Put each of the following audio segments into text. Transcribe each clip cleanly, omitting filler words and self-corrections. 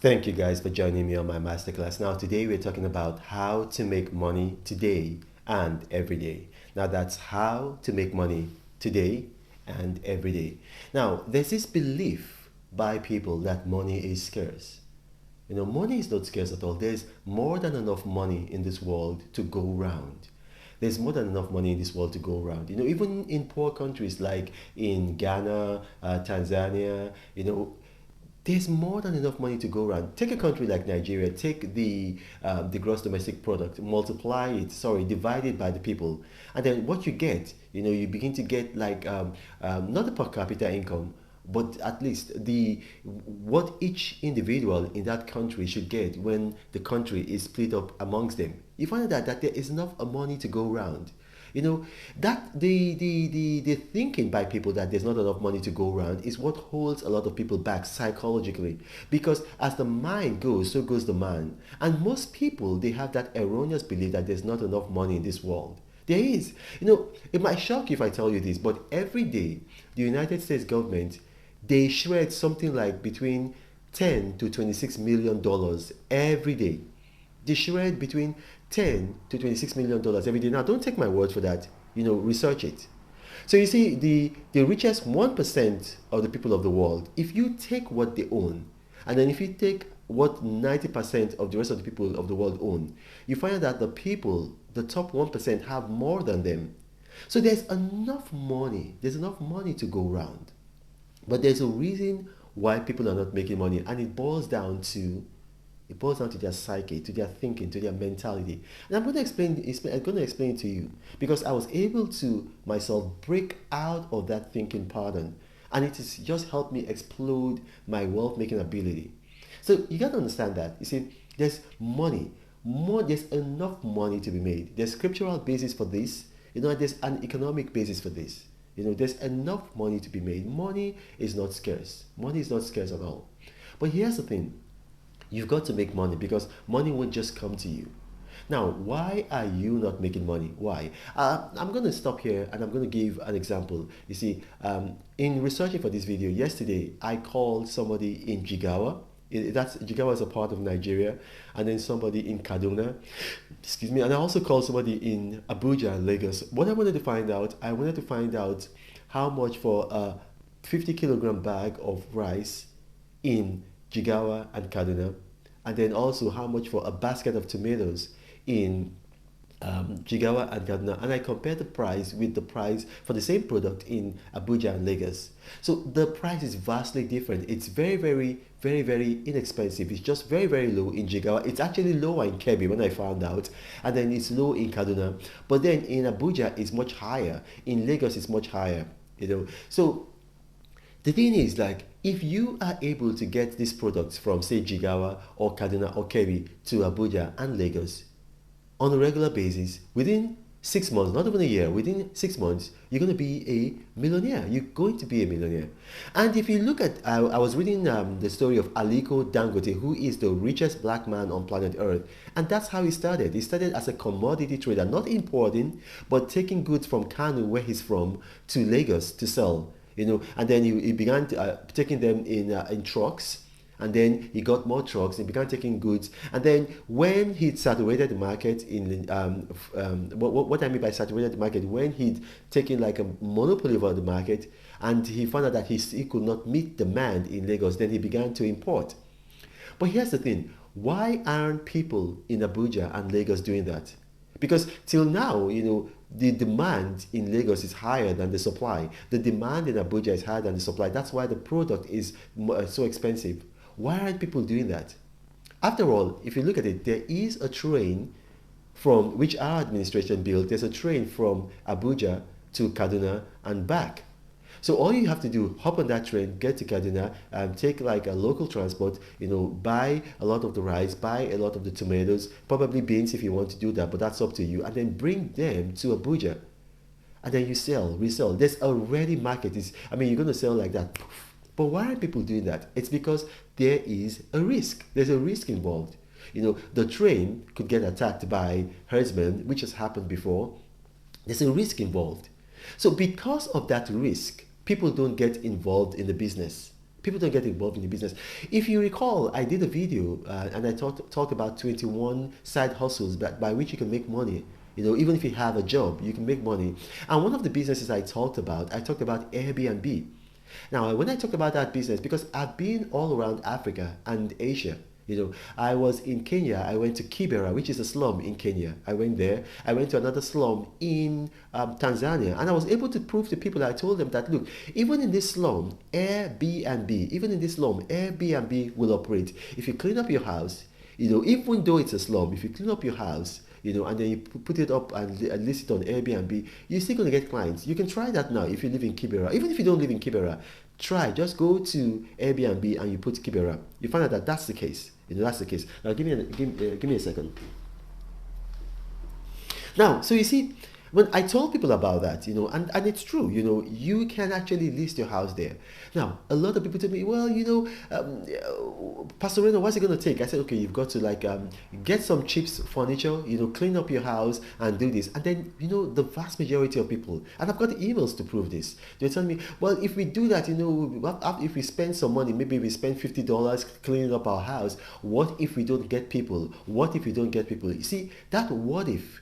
Thank you guys for joining me on my masterclass. Now, today we're talking about how to make money today and every day. Now, that's how to make money today and every day. Now, there's this belief by people that money is scarce. Money is not scarce at all. There's more than enough money in this world to go round. There's more than enough money in this world to go around. Even in poor countries like in Ghana, Tanzania, there's more than enough money to go around. Take a country like Nigeria, take the gross domestic product, multiply it, divide it by the people, and then what you get, you begin to get like not the per capita income, but at least the what each individual in that country should get when the country is split up amongst them. You find that there is enough money to go around. You know that the thinking by people that there's not enough money to go around is what holds a lot of people back psychologically, because as the mind goes, so goes the man. And most people, they have that erroneous belief that there's not enough money in this world. There is. It might shock you if I tell you this, but every day the United States government, they shred something like between 10 to 26 million dollars every day. They shred between 10 to 26 million dollars every day. Now, don't take my word for that. Research it. So you see, the richest 1% of the people of the world, if you take what they own, and then if you take what 90% of the rest of the people of the world own, you find that the people, the top 1%, have more than them. So there's enough money to go around. But there's a reason why people are not making money, and it boils down to their psyche, to their thinking, to their mentality. And I'm going to explain it to you, because I was able to myself break out of that thinking pattern, and it has just helped me explode my wealth making ability. So you got to understand that. You see, there's there's enough money to be made. There's scriptural basis for this, and there's an economic basis for this. There's enough money to be made. Money is not scarce. Money is not scarce at all. But here's the thing. You've got to make money, because money won't just come to you. Now, why are you not making money? Why? I'm going to stop here, and I'm going to give an example. You see, in researching for this video yesterday, I called somebody in Jigawa. Jigawa is a part of Nigeria, and then somebody in Kaduna, excuse me, and I also called somebody in Abuja, Lagos. What I wanted to find out how much for a 50-kilogram bag of rice in Jigawa and Kaduna, and then also how much for a basket of tomatoes in Jigawa and Kaduna. And I compared the price with the price for the same product in Abuja and Lagos. So the price is vastly different. It's very, very, very, very inexpensive. It's just very, very low in Jigawa. It's actually lower in Kebbi when I found out, and then it's low in Kaduna. But then in Abuja it's much higher. In Lagos it's much higher. So the thing is, like, if you are able to get these products from, say, Jigawa or Kaduna or Kebbi to Abuja and Lagos on a regular basis, within 6 months, not even a year, within 6 months, you're going to be a millionaire. You're going to be a millionaire. And if you look at, I was reading the story of Aliko Dangote, who is the richest black man on planet Earth. And that's how he started. He started as a commodity trader, not importing, but taking goods from Kanu, where he's from, to Lagos to sell. And then he began taking them in trucks, and then he got more trucks and began taking goods. And then when he'd saturated the market what I mean by saturated the market, when he'd taken like a monopoly over the market, and he found out that he could not meet demand in Lagos, then he began to import. But here's the thing. Why aren't people in Abuja and Lagos doing that? Because till now, the demand in Lagos is higher than the supply. The demand in Abuja is higher than the supply. That's why the product is so expensive. Why aren't people doing that? After all, if you look at it, there is a train from which our administration built. There's a train from Abuja to Kaduna and back. So all you have to do, hop on that train, get to Kaduna, take like a local transport, buy a lot of the rice, buy a lot of the tomatoes, probably beans if you want to do that, but that's up to you, and then bring them to Abuja. And then you resell. There's already market. You're going to sell like that. But why are people doing that? It's because there is a risk. There's a risk involved. The train could get attacked by herdsmen, which has happened before. There's a risk involved. So because of that risk, people don't get involved in the business. People don't get involved in the business. If you recall, I did a video and I talked about 21 side hustles by which you can make money. Even if you have a job, you can make money. And one of the businesses I talked about Airbnb. Now, when I talked about that business, because I've been all around Africa and Asia, I was in Kenya. I went to Kibera, which is a slum in Kenya. I went there. I went to another slum in Tanzania, and I was able to prove to people. I told them that, look, even in this slum, Airbnb will operate. If you clean up your house, even though it's a slum, if you clean up your house, and then you put it up and list it on Airbnb, you're still going to get clients. You can try that now if you live in Kibera. Even if you don't live in Kibera, just go to Airbnb and you put Kibera. You find out that that's the case. That's the case. Now, give me a second. Now, so you see, when I told people about that, and it's true, you can actually list your house there. Now, a lot of people tell me, well, Pastor Reno, what's it going to take? I said, okay, you've got to get some cheap furniture, clean up your house and do this. And then, the vast majority of people, and I've got emails to prove this, they're telling me, well, if we do that, if we spend some money, maybe we spend $50 cleaning up our house, what if we don't get people? What if we don't get people? You see, that what if,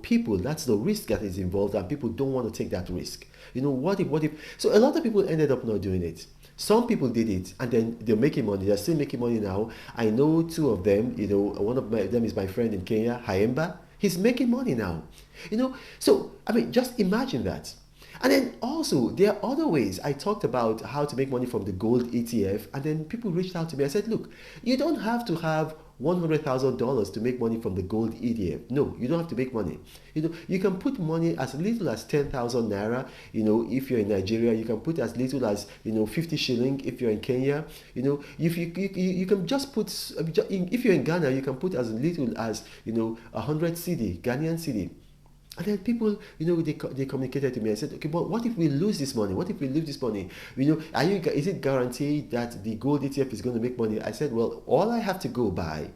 people, that's the risk that is involved, and people don't want to take that risk. What if? So a lot of people ended up not doing it. Some people did it, and then they're making money. They're still making money now. I know two of them. One of them is my friend in Kenya, Haemba. He's making money now. So I mean, just imagine that. And then also, there are other ways. I talked about how to make money from the gold ETF, and then people reached out to me. I said, look, you don't have to have $100,000 to make money from the gold ETF. No, you don't have to make money. You can put money as little as 10,000 naira. If you're in Nigeria, you can put as little as 50 shilling. If you're in Kenya, if you can just put. If you're in Ghana, you can put as little as 100 cedi, Ghanaian cedi. And then people, they communicated to me and said, okay, but what if we lose this money? What if we lose this money? Is it guaranteed that the gold ETF is going to make money? I said, well, all I have to go by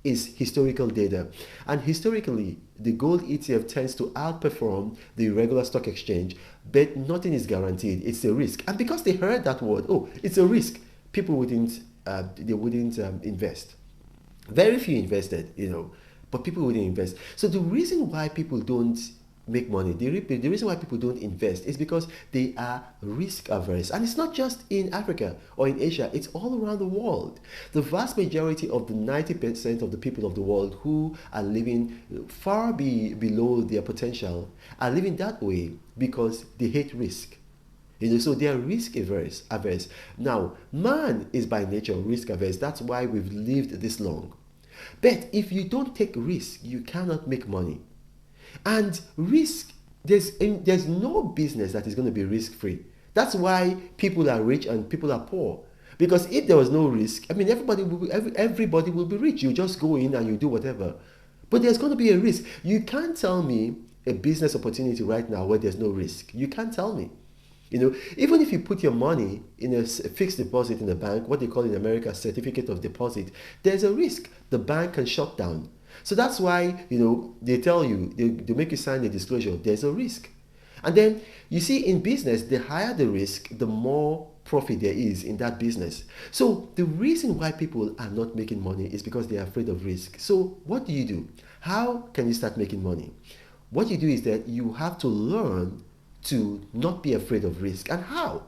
is historical data. And historically, the gold ETF tends to outperform the regular stock exchange, but nothing is guaranteed. It's a risk. And because they heard that word, oh, it's a risk, people wouldn't invest. Very few invested, but people wouldn't invest. So the reason why people don't make money, the reason why people don't invest is because they are risk averse. And it's not just in Africa or in Asia, it's all around the world. The vast majority of the 90% of the people of the world who are living far below their potential are living that way because they hate risk. So they are risk averse. Now, man is by nature risk averse. That's why we've lived this long. But if you don't take risk, you cannot make money. And risk, there's no business that is going to be risk-free. That's why people are rich and people are poor. Because if there was no risk, I mean, everybody will be rich. You just go in and you do whatever. But there's going to be a risk. You can't tell me a business opportunity right now where there's no risk. You can't tell me. Even if you put your money in a fixed deposit in a bank, what they call in America certificate of deposit, there's a risk. The bank can shut down. So that's why, they tell you, they make you sign a disclosure, there's a risk. And then, you see, in business, the higher the risk, the more profit there is in that business. So the reason why people are not making money is because they are afraid of risk. So what do? How can you start making money? What you do is that you have to learn to not be afraid of risk. And how?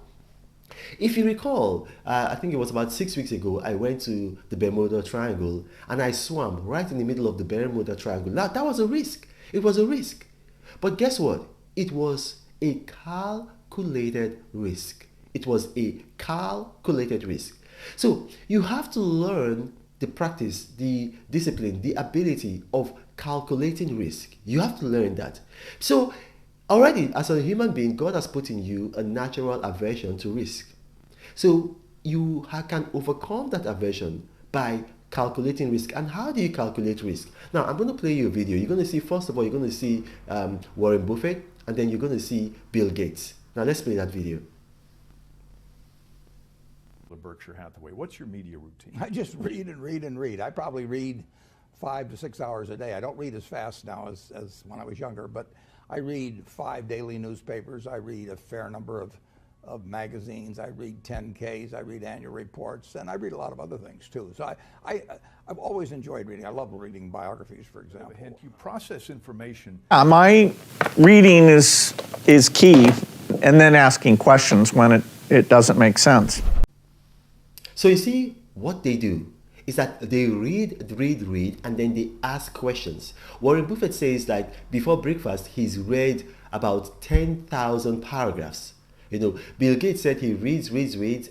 If you recall, I think it was about 6 weeks ago, I went to the Bermuda Triangle and I swam right in the middle of the Bermuda Triangle. Now, that was a risk. It was a risk. But guess what? It was a calculated risk. It was a calculated risk. So you have to learn the practice, the discipline, the ability of calculating risk. You have to learn that. So already, as a human being, God has put in you a natural aversion to risk. So you can overcome that aversion by calculating risk. And how do you calculate risk? Now, I'm going to play you a video. You're going to see, first of all, you're going to see Warren Buffett, and then you're going to see Bill Gates. Now, let's play that video. Berkshire Hathaway. What's your media routine? I just read and read and read. I probably read 5 to 6 hours a day. I don't read as fast now as when I was younger, but I read 5 daily newspapers. I read a fair number of of magazines. I read 10Ks, I read annual reports, and I read a lot of other things too. So I've always enjoyed reading. I love reading biographies, for example. And you process information. My reading is key, and then asking questions when it doesn't make sense. So you see, what they do is that they read, and then they ask questions. Warren Buffett says that before breakfast, he's read about 10,000 paragraphs. Bill Gates said he reads,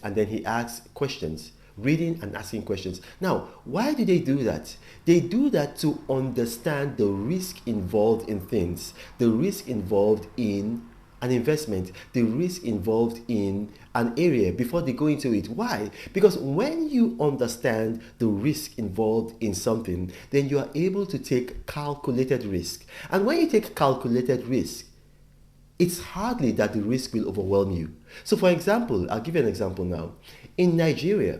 and then he asks questions, reading and asking questions. Now, why do they do that? They do that to understand the risk involved in things, the risk involved in an investment, the risk involved in an area before they go into it. Why? Because when you understand the risk involved in something, then you are able to take calculated risk. And when you take calculated risk, it's hardly that the risk will overwhelm you. So for example, I'll give you an example now. In Nigeria,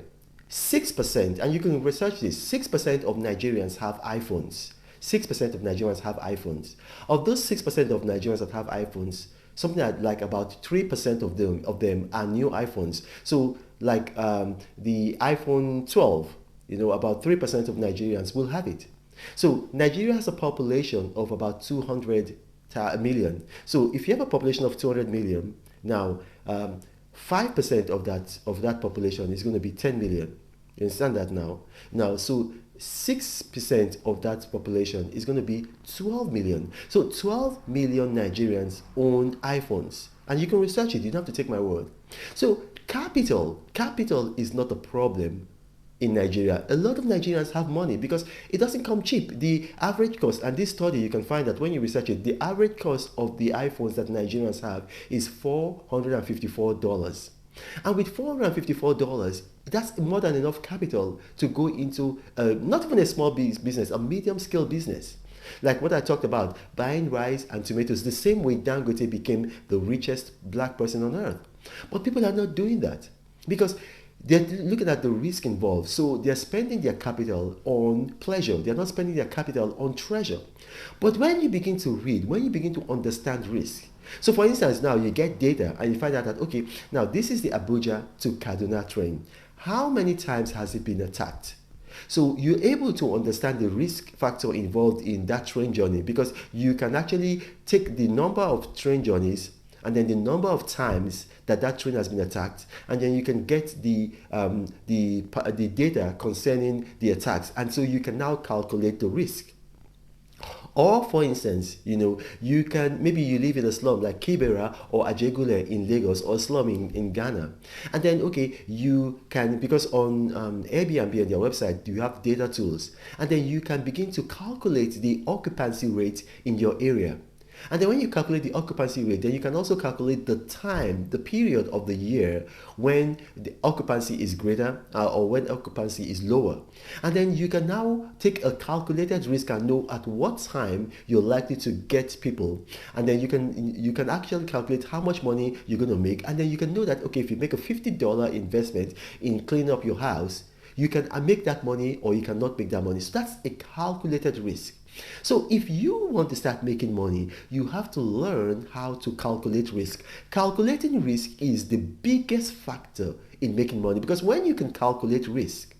6%, and you can research this, 6% of Nigerians have iPhones. 6% of Nigerians have iPhones. Of those 6% of Nigerians that have iPhones, something like about 3% of them are new iPhones. So like the iPhone 12, about 3% of Nigerians will have it. So Nigeria has a population of about 200 million. So if you have a population of 200 million, now 5% of that population is going to be 10 million. You understand that now? Now, so 6% of that population is going to be 12 million. So 12 million Nigerians own iPhones. And you can research it. You don't have to take my word. So capital is not a problem in Nigeria. A lot of Nigerians have money because it doesn't come cheap. The average cost, and this study, you can find that when you research it, the average cost of the iPhones that Nigerians have is $454. And with $454, that's more than enough capital to go into not even a small business, a medium-scale business. Like what I talked about, buying rice and tomatoes, the same way Dangote became the richest black person on earth. But people are not doing that because they're looking at the risk involved. So they're spending their capital on pleasure. They're not spending their capital on treasure. But when you begin to read, when you begin to understand risk, so for instance, now you get data and you find out that, okay, now this is the Abuja to Kaduna train. How many times has it been attacked? So you're able to understand the risk factor involved in that train journey because you can actually take the number of train journeys and then the number of times that train has been attacked, and then you can get the data concerning the attacks, and so you can now calculate the risk. Or for instance, you can, maybe you live in a slum like Kibera or Ajegule in Lagos or slum in Ghana. And then, okay, you can, because on Airbnb on their website, you have data tools. And then you can begin to calculate the occupancy rate in your area. And then when you calculate the occupancy rate, then you can also calculate the time, the period of the year when the occupancy is greater or when occupancy is lower. And then you can now take a calculated risk and know at what time you're likely to get people. And then you can actually calculate how much money you're going to make. And then you can know that, okay, if you make a $50 investment in cleaning up your house, you can make that money or you cannot make that money. So that's a calculated risk. So if you want to start making money, you have to learn how to calculate risk. Calculating risk is the biggest factor in making money because when you can calculate risk,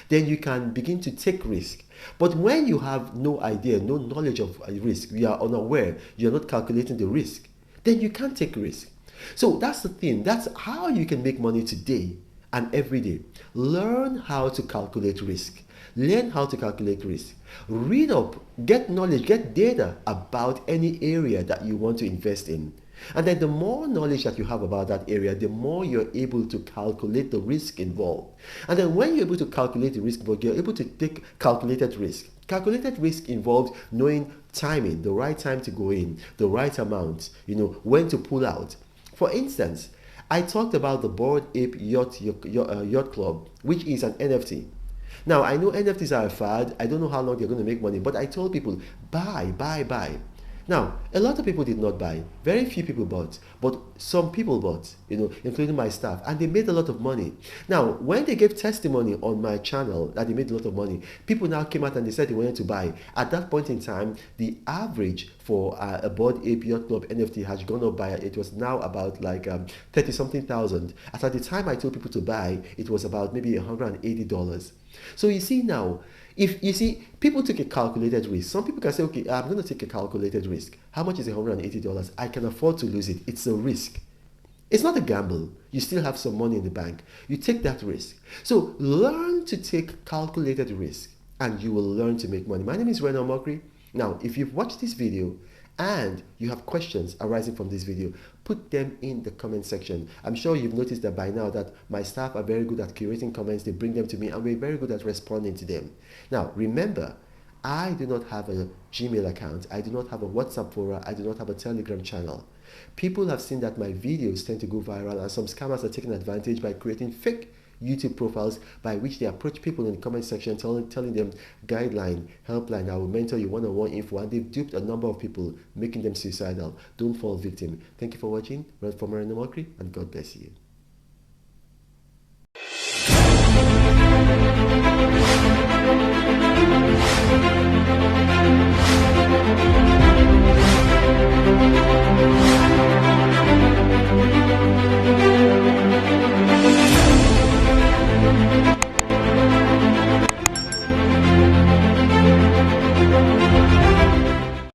then you can begin to take risk. But when you have no idea, no knowledge of risk, you are unaware, you're not calculating the risk, then you can't take risk. So that's the thing. That's how you can make money today and every day. Learn how to calculate risk. Learn how to calculate risk. Read up, get knowledge, get data about any area that you want to invest in. And then the more knowledge that you have about that area, the more you're able to calculate the risk involved. And then when you're able to calculate the risk involved, you're able to take calculated risk. Calculated risk involves knowing timing, the right time to go in, the right amount, when to pull out. For instance, I talked about the Bored Ape Yacht Club, which is an NFT. Now, I know NFTs are a fad. I don't know how long they're going to make money, but I told people, buy. Now, a lot of people did not buy. Very few people bought, but some people bought, including my staff, and they made a lot of money. Now, when they gave testimony on my channel that they made a lot of money, people now came out and they said they wanted to buy. At that point in time, the average for a Bored Ape Yacht Club NFT has gone up by, it was now about like 30 something thousand. As at the time I told people to buy, it was about maybe $180. So you see now, if you see, people take a calculated risk. Some people can say, okay, I'm going to take a calculated risk. How much is $180? I can afford to lose it. It's a risk. It's not a gamble. You still have some money in the bank. You take that risk. So learn to take calculated risk and you will learn to make money. My name is Reno Omokri. Now, if you've watched this video and you have questions arising from this video, put them in the comment section. I'm sure you've noticed that by now that my staff are very good at curating comments. They bring them to me and we're very good at responding to them. Now, remember, I do not have a Gmail account. I do not have a WhatsApp forum. I do not have a Telegram channel. People have seen that my videos tend to go viral and some scammers are taking advantage by creating fake YouTube profiles by which they approach people in the comment section telling them guideline, helpline, I will mentor you one-on-one info, and they've duped a number of people, making them suicidal. Don't fall victim. Thank you for watching. From Reno Omokri, and God bless you.